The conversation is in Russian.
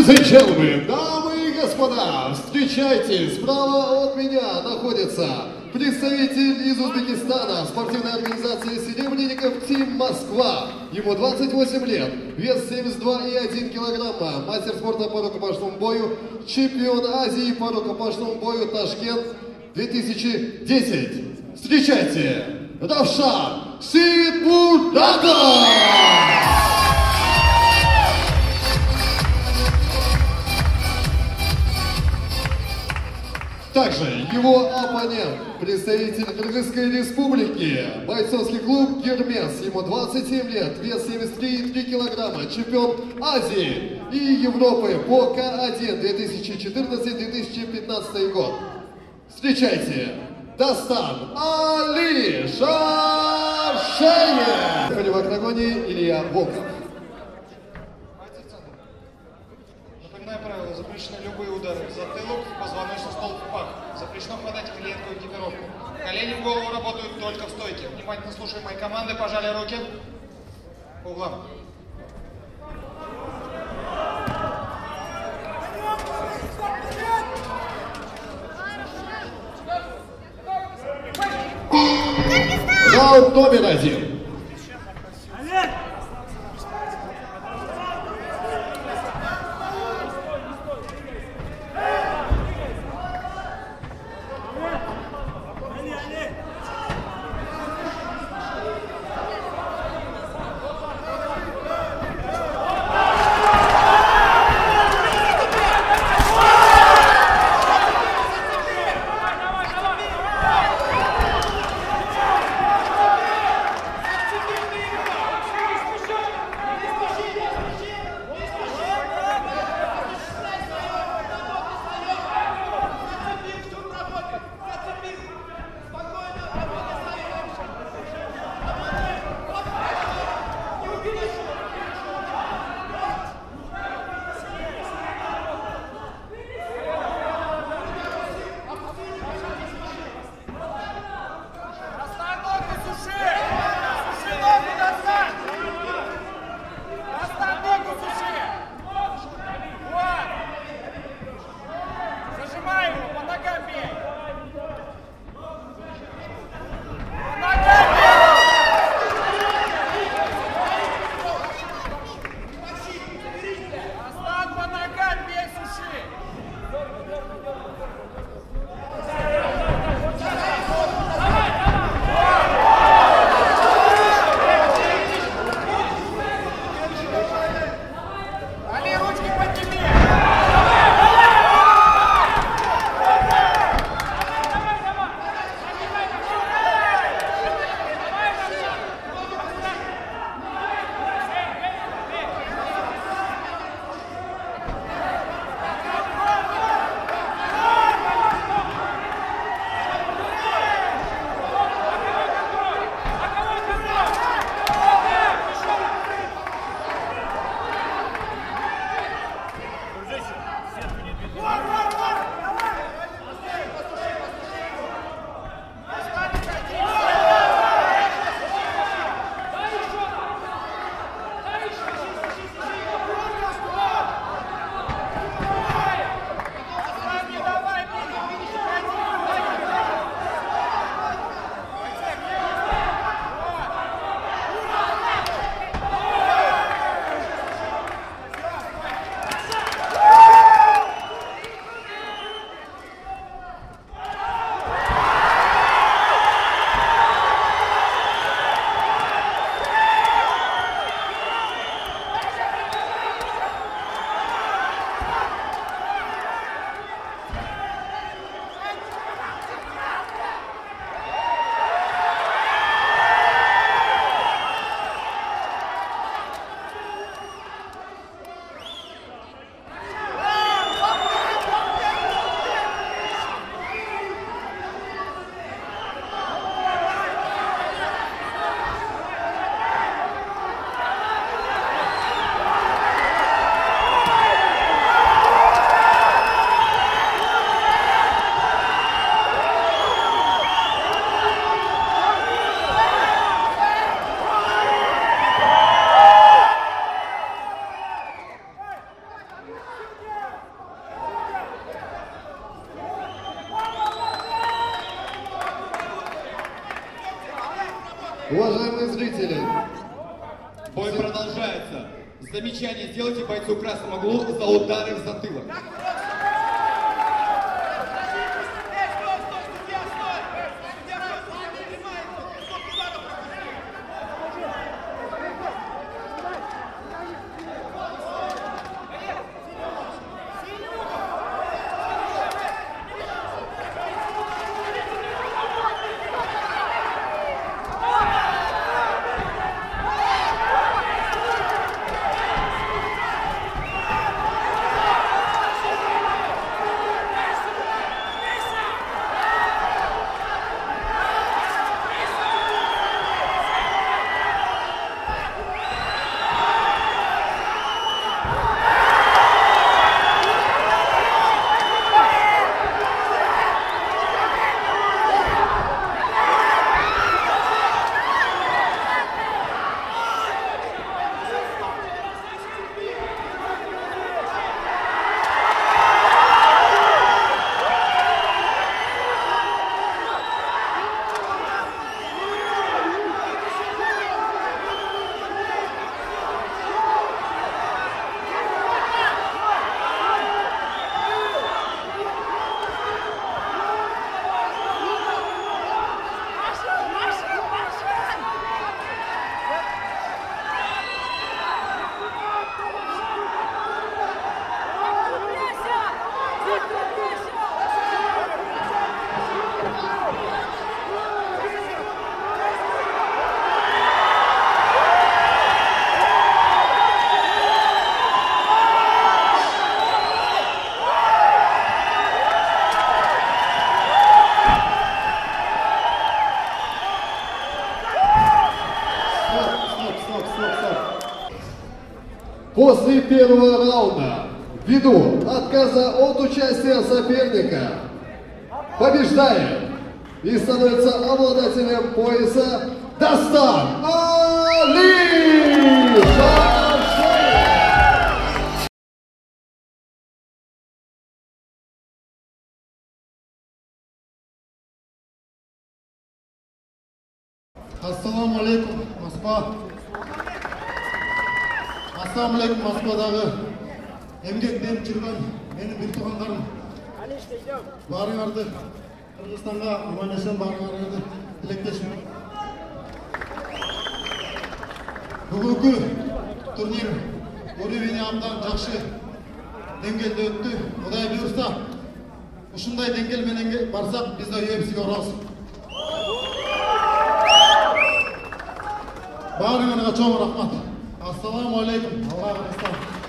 Ladies and gentlemen, дамы и господа, встречайте, справа от меня находится представитель из Узбекистана спортивной организации «Серебряников» Тим Москва. Ему 28 лет, вес 72,1 килограмма, мастер спорта по рукопашному бою, чемпион Азии по рукопашному бою Ташкент 2010. Встречайте, Равшан Сидмуртадов! Также его оппонент, представитель Кыргызской республики, бойцовский клуб «Гермес». Ему 27 лет, вес 73,3 килограмма, чемпион Азии и Европы по К1 2014-2015 год. Встречайте, Дастан Али Шаршеев! В октагоне Илья Волков. Напоминаю правила, запрещены любые удары в затылок, позвоночный столб, в пах. Запрещено входить в клетку экипировку. Колени в голову работают только в стойке. Внимательно слушай мои команды, пожали руки. По углам. Раунд номер 1. Бой продолжается. Замечание сделайте бойцу в красном углу за удары в затылок. После первого раунда, ввиду отказа от участия соперника, побеждает и становится обладателем пояса Дастан Али! Ассаламу алейкум, Москва. Ассаламу алейкум, Москвадағы емгекпен жүрген менің бір туғандарым. Барыңарды Қырғызстанға аман-есен барыңарды тілектесін. Бүгінгі турнир Оливия абдан жақсы деңгейде өтті. Құдай бұйырса, ушундай деңгейменен барсақ, біз де UFC-ге оралсыз. Барыңарға чоң рахмат. Ассаламу алейкум. Аллах разы болсын.